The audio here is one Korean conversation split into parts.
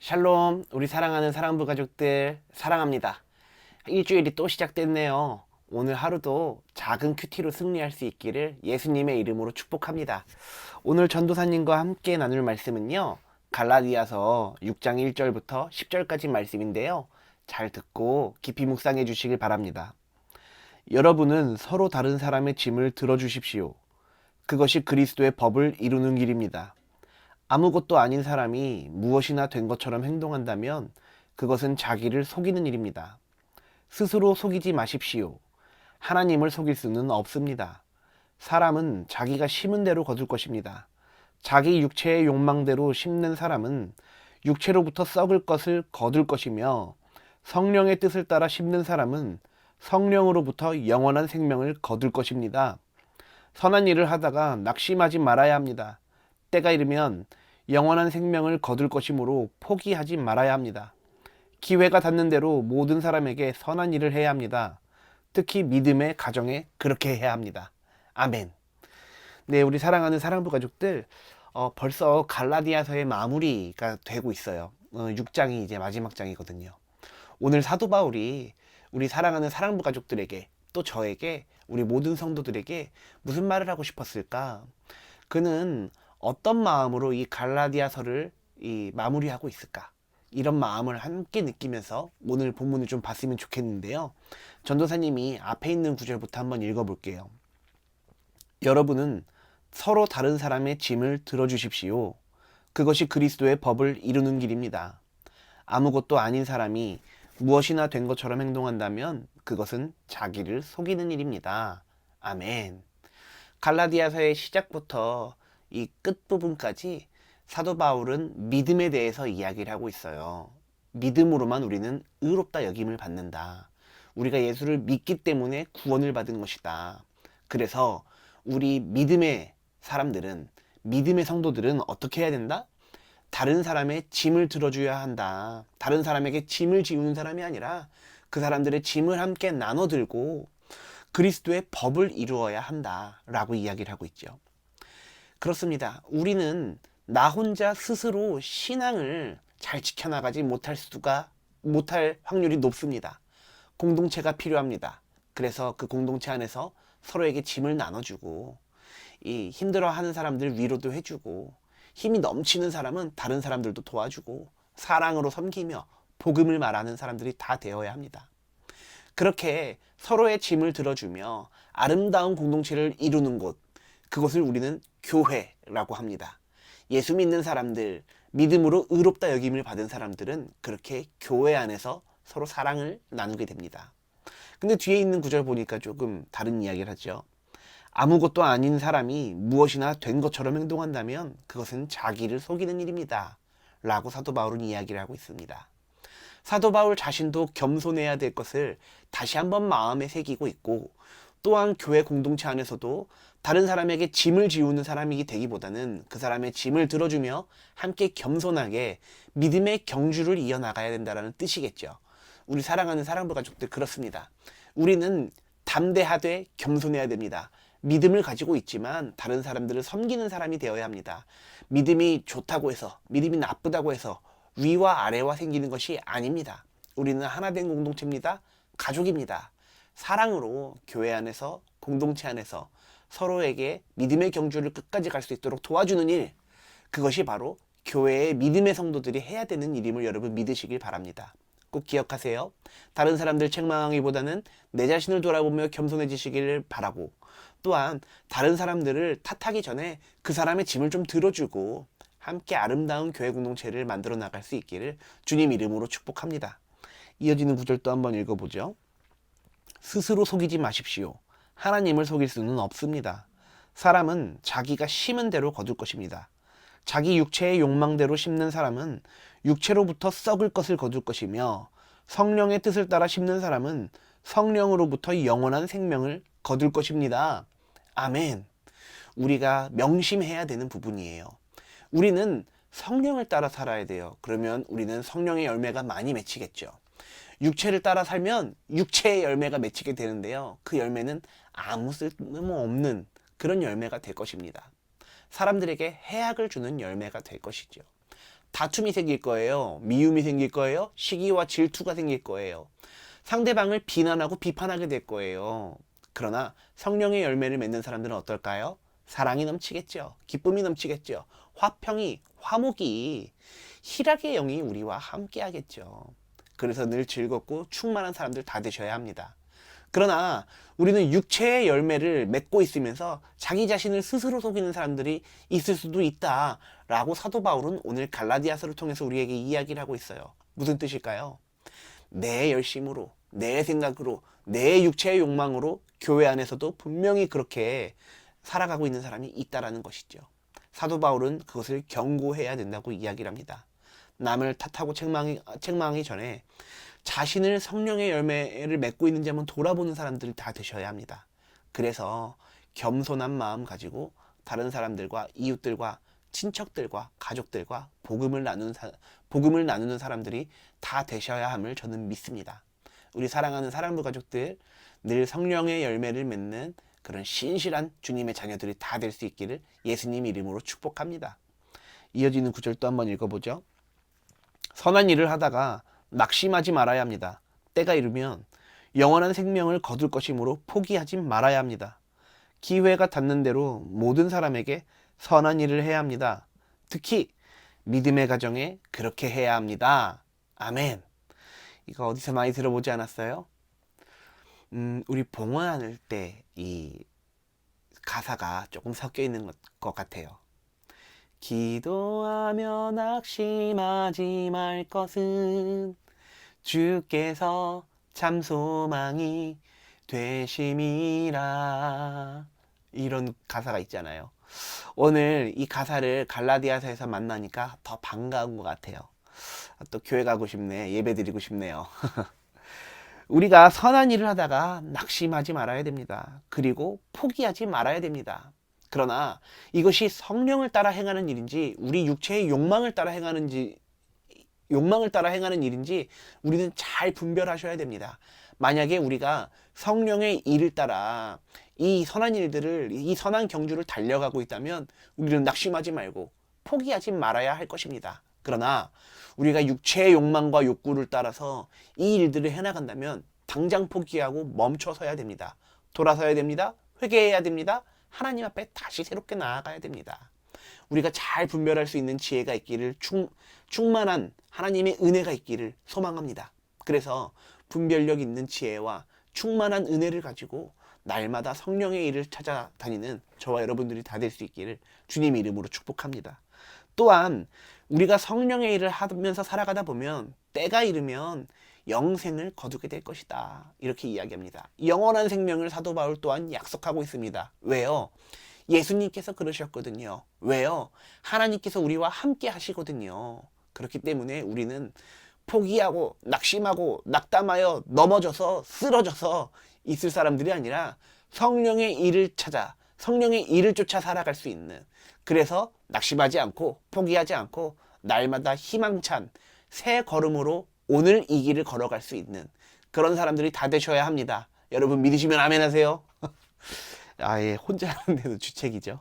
샬롬, 우리 사랑하는 사랑부 가족들 사랑합니다. 일주일이 또 시작됐네요. 오늘 하루도 작은 큐티로 승리할 수 있기를 예수님의 이름으로 축복합니다. 오늘 전도사님과 함께 나눌 말씀은요, 갈라디아서 6장 1절부터 10절까지 말씀인데요. 잘 듣고 깊이 묵상해 주시길 바랍니다. 여러분은 서로 다른 사람의 짐을 들어주십시오. 그것이 그리스도의 법을 이루는 길입니다. 아무것도 아닌 사람이 무엇이나 된 것처럼 행동한다면 그것은 자기를 속이는 일입니다. 스스로 속이지 마십시오. 하나님을 속일 수는 없습니다. 사람은 자기가 심은 대로 거둘 것입니다. 자기 육체의 욕망대로 심는 사람은 육체로부터 썩을 것을 거둘 것이며, 성령의 뜻을 따라 심는 사람은 성령으로부터 영원한 생명을 거둘 것입니다. 선한 일을 하다가 낙심하지 말아야 합니다. 때가 이르면 영원한 생명을 거둘 것이므로 포기하지 말아야 합니다. 기회가 닿는 대로 모든 사람에게 선한 일을 해야 합니다. 특히 믿음의 가정에 그렇게 해야 합니다. 아멘. 네, 우리 사랑하는 사랑부 가족들, 벌써 갈라디아서의 마무리가 되고 있어요. 6장이 이제 마지막 장이거든요. 오늘 사도 바울이 우리 사랑하는 사랑부 가족들에게, 또 저에게, 우리 모든 성도들에게 무슨 말을 하고 싶었을까? 그는 어떤 마음으로 이 갈라디아서를 마무리하고 있을까? 이런 마음을 함께 느끼면서 오늘 본문을 좀 봤으면 좋겠는데요. 전도사님이 앞에 있는 구절부터 한번 읽어볼게요. 여러분은 서로 다른 사람의 짐을 들어주십시오. 그것이 그리스도의 법을 이루는 길입니다. 아무것도 아닌 사람이 무엇이나 된 것처럼 행동한다면 그것은 자기를 속이는 일입니다. 아멘. 갈라디아서의 시작부터 이 끝부분까지 사도 바울은 믿음에 대해서 이야기를 하고 있어요. 믿음으로만 우리는 의롭다 여김을 받는다. 우리가 예수를 믿기 때문에 구원을 받은 것이다. 그래서 우리 믿음의 사람들은, 믿음의 성도들은 어떻게 해야 된다? 다른 사람의 짐을 들어줘야 한다. 다른 사람에게 짐을 지우는 사람이 아니라 그 사람들의 짐을 함께 나눠 들고 그리스도의 법을 이루어야 한다 라고 이야기를 하고 있죠. 그렇습니다. 우리는 나 혼자 스스로 신앙을 잘 지켜나가지 못할 확률이 높습니다. 공동체가 필요합니다. 그래서 그 공동체 안에서 서로에게 짐을 나눠주고, 이 힘들어하는 사람들 위로도 해주고, 힘이 넘치는 사람은 다른 사람들도 도와주고, 사랑으로 섬기며 복음을 말하는 사람들이 다 되어야 합니다. 그렇게 서로의 짐을 들어주며 아름다운 공동체를 이루는 곳, 그것을 우리는 교회라고 합니다. 예수 믿는 사람들, 믿음으로 의롭다 여김을 받은 사람들은 그렇게 교회 안에서 서로 사랑을 나누게 됩니다. 근데 뒤에 있는 구절 보니까 조금 다른 이야기를 하죠. 아무것도 아닌 사람이 무엇이나 된 것처럼 행동한다면 그것은 자기를 속이는 일입니다. 라고 사도 바울은 이야기를 하고 있습니다. 사도 바울 자신도 겸손해야 될 것을 다시 한번 마음에 새기고 있고, 또한 교회 공동체 안에서도 다른 사람에게 짐을 지우는 사람이 되기보다는 그 사람의 짐을 들어주며 함께 겸손하게 믿음의 경주를 이어나가야 된다는 뜻이겠죠. 우리 사랑하는 사랑부 가족들, 그렇습니다. 우리는 담대하되 겸손해야 됩니다. 믿음을 가지고 있지만 다른 사람들을 섬기는 사람이 되어야 합니다. 믿음이 좋다고 해서, 믿음이 나쁘다고 해서 위와 아래와 생기는 것이 아닙니다. 우리는 하나된 공동체입니다. 가족입니다. 사랑으로 교회 안에서, 공동체 안에서 서로에게 믿음의 경주를 끝까지 갈 수 있도록 도와주는 일, 그것이 바로 교회의 믿음의 성도들이 해야 되는 일임을 여러분 믿으시길 바랍니다. 꼭 기억하세요. 다른 사람들 책망하기보다는 내 자신을 돌아보며 겸손해지시기를 바라고, 또한 다른 사람들을 탓하기 전에 그 사람의 짐을 좀 들어주고 함께 아름다운 교회 공동체를 만들어 나갈 수 있기를 주님 이름으로 축복합니다. 이어지는 구절도 한번 읽어보죠. 스스로 속이지 마십시오. 하나님을 속일 수는 없습니다. 사람은 자기가 심은 대로 거둘 것입니다. 자기 육체의 욕망대로 심는 사람은 육체로부터 썩을 것을 거둘 것이며, 성령의 뜻을 따라 심는 사람은 성령으로부터 영원한 생명을 거둘 것입니다. 아멘. 우리가 명심해야 되는 부분이에요. 우리는 성령을 따라 살아야 돼요. 그러면 우리는 성령의 열매가 많이 맺히겠죠. 육체를 따라 살면 육체의 열매가 맺히게 되는데요. 그 열매는 아무 쓸모없는 그런 열매가 될 것입니다. 사람들에게 해악을 주는 열매가 될 것이죠. 다툼이 생길 거예요. 미움이 생길 거예요. 시기와 질투가 생길 거예요. 상대방을 비난하고 비판하게 될 거예요. 그러나 성령의 열매를 맺는 사람들은 어떨까요? 사랑이 넘치겠죠. 기쁨이 넘치겠죠. 화평이, 화목이, 희락의 영이 우리와 함께 하겠죠. 그래서 늘 즐겁고 충만한 사람들 다 되셔야 합니다. 그러나 우리는 육체의 열매를 맺고 있으면서 자기 자신을 스스로 속이는 사람들이 있을 수도 있다라고 사도 바울은 오늘 갈라디아서를 통해서 우리에게 이야기를 하고 있어요. 무슨 뜻일까요? 내 열심으로, 내 생각으로, 내 육체의 욕망으로 교회 안에서도 분명히 그렇게 살아가고 있는 사람이 있다라는 것이죠. 사도 바울은 그것을 경고해야 된다고 이야기를 합니다. 남을 탓하고 책망하기 전에 자신을 성령의 열매를 맺고 있는지 한번 돌아보는 사람들이 다 되셔야 합니다. 그래서 겸손한 마음 가지고 다른 사람들과 이웃들과 친척들과 가족들과 복음을 나누는 사람들이 다 되셔야 함을 저는 믿습니다. 우리 사랑하는 사랑부 가족들, 늘 성령의 열매를 맺는 그런 신실한 주님의 자녀들이 다 될 수 있기를 예수님 이름으로 축복합니다. 이어지는 구절 또 한번 읽어보죠. 선한 일을 하다가 낙심하지 말아야 합니다. 때가 이르면 영원한 생명을 거둘 것이므로 포기하지 말아야 합니다. 기회가 닿는 대로 모든 사람에게 선한 일을 해야 합니다. 특히 믿음의 가정에 그렇게 해야 합니다. 아멘. 이거 어디서 많이 들어보지 않았어요? 우리 봉헌할 때 이 가사가 조금 섞여 있는 것 같아요. 기도하며 낙심하지 말 것은 주께서 참 소망이 되심이라. 이런 가사가 있잖아요. 오늘 이 가사를 갈라디아서에서 만나니까 더 반가운 것 같아요. 또 교회 가고 싶네. 예배 드리고 싶네요. 우리가 선한 일을 하다가 낙심하지 말아야 됩니다. 그리고 포기하지 말아야 됩니다. 그러나 이것이 성령을 따라 행하는 일인지 우리 육체의 욕망을 따라 행하는 일인지 우리는 잘 분별하셔야 됩니다. 만약에 우리가 성령의 일을 따라 이 선한 경주를 달려가고 있다면 우리는 낙심하지 말고 포기하지 말아야 할 것입니다. 그러나 우리가 육체의 욕망과 욕구를 따라서 이 일들을 해나간다면 당장 포기하고 멈춰서야 됩니다. 돌아서야 됩니다. 회개해야 됩니다. 하나님 앞에 다시 새롭게 나아가야 됩니다. 우리가 잘 분별할 수 있는 지혜가 있기를 충만한 하나님의 은혜가 있기를 소망합니다. 그래서 분별력 있는 지혜와 충만한 은혜를 가지고 날마다 성령의 일을 찾아다니는 저와 여러분들이 다 될 수 있기를 주님 이름으로 축복합니다. 또한 우리가 성령의 일을 하면서 살아가다 보면 때가 이르면 영생을 거두게 될 것이다. 이렇게 이야기합니다. 영원한 생명을 사도 바울 또한 약속하고 있습니다. 왜요? 예수님께서 그러셨거든요. 왜요? 하나님께서 우리와 함께 하시거든요. 그렇기 때문에 우리는 포기하고 낙심하고 낙담하여 넘어져서 쓰러져서 있을 사람들이 아니라 성령의 일을 찾아 성령의 일을 쫓아 살아갈 수 있는, 그래서 낙심하지 않고 포기하지 않고 날마다 희망찬 새 걸음으로 오늘 이 길을 걸어갈 수 있는 그런 사람들이 다 되셔야 합니다. 여러분 믿으시면 아멘 하세요. 아예 혼자 하는데도 주책이죠.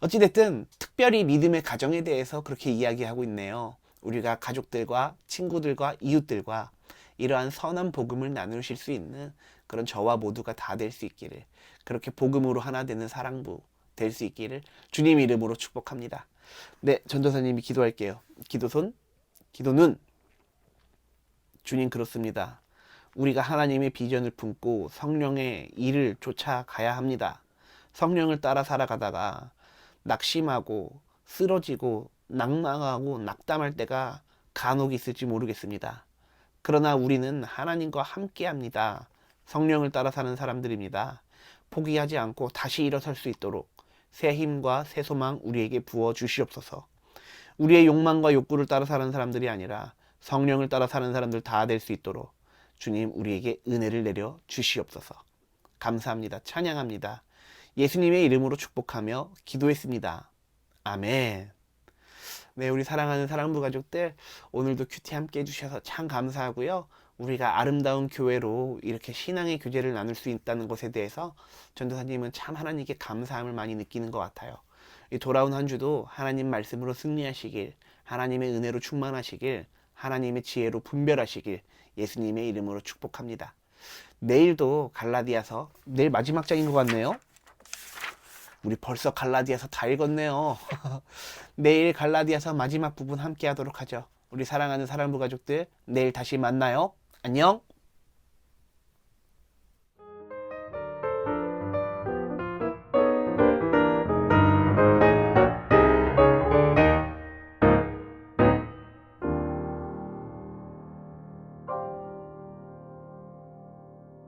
어찌됐든 특별히 믿음의 가정에 대해서 그렇게 이야기하고 있네요. 우리가 가족들과 친구들과 이웃들과 이러한 선한 복음을 나누실 수 있는 그런 저와 모두가 다 될 수 있기를, 그렇게 복음으로 하나 되는 사랑부 될 수 있기를 주님 이름으로 축복합니다. 네, 전도사님이 기도할게요. 기도는 주님 그렇습니다. 우리가 하나님의 비전을 품고 성령의 일을 쫓아가야 합니다. 성령을 따라 살아가다가 낙심하고 쓰러지고 낭망하고 낙담할 때가 간혹 있을지 모르겠습니다. 그러나 우리는 하나님과 함께 합니다. 성령을 따라 사는 사람들입니다. 포기하지 않고 다시 일어설 수 있도록 새 힘과 새 소망 우리에게 부어 주시옵소서. 우리의 욕망과 욕구를 따라 사는 사람들이 아니라 성령을 따라 사는 사람들 다 될 수 있도록 주님 우리에게 은혜를 내려 주시옵소서. 감사합니다. 찬양합니다. 예수님의 이름으로 축복하며 기도했습니다. 아멘. 네, 우리 사랑하는 사랑부 가족들, 오늘도 큐티 함께 해주셔서 참 감사하고요. 우리가 아름다운 교회로 이렇게 신앙의 교제를 나눌 수 있다는 것에 대해서 전도사님은 참 하나님께 감사함을 많이 느끼는 것 같아요. 이 돌아온 한 주도 하나님 말씀으로 승리하시길, 하나님의 은혜로 충만하시길, 하나님의 지혜로 분별하시길 예수님의 이름으로 축복합니다. 내일도 갈라디아서, 내일 마지막 장인 것 같네요. 우리 벌써 갈라디아서 다 읽었네요. 내일 갈라디아서 마지막 부분 함께 하도록 하죠. 우리 사랑하는 사랑부 가족들, 내일 다시 만나요. 안녕.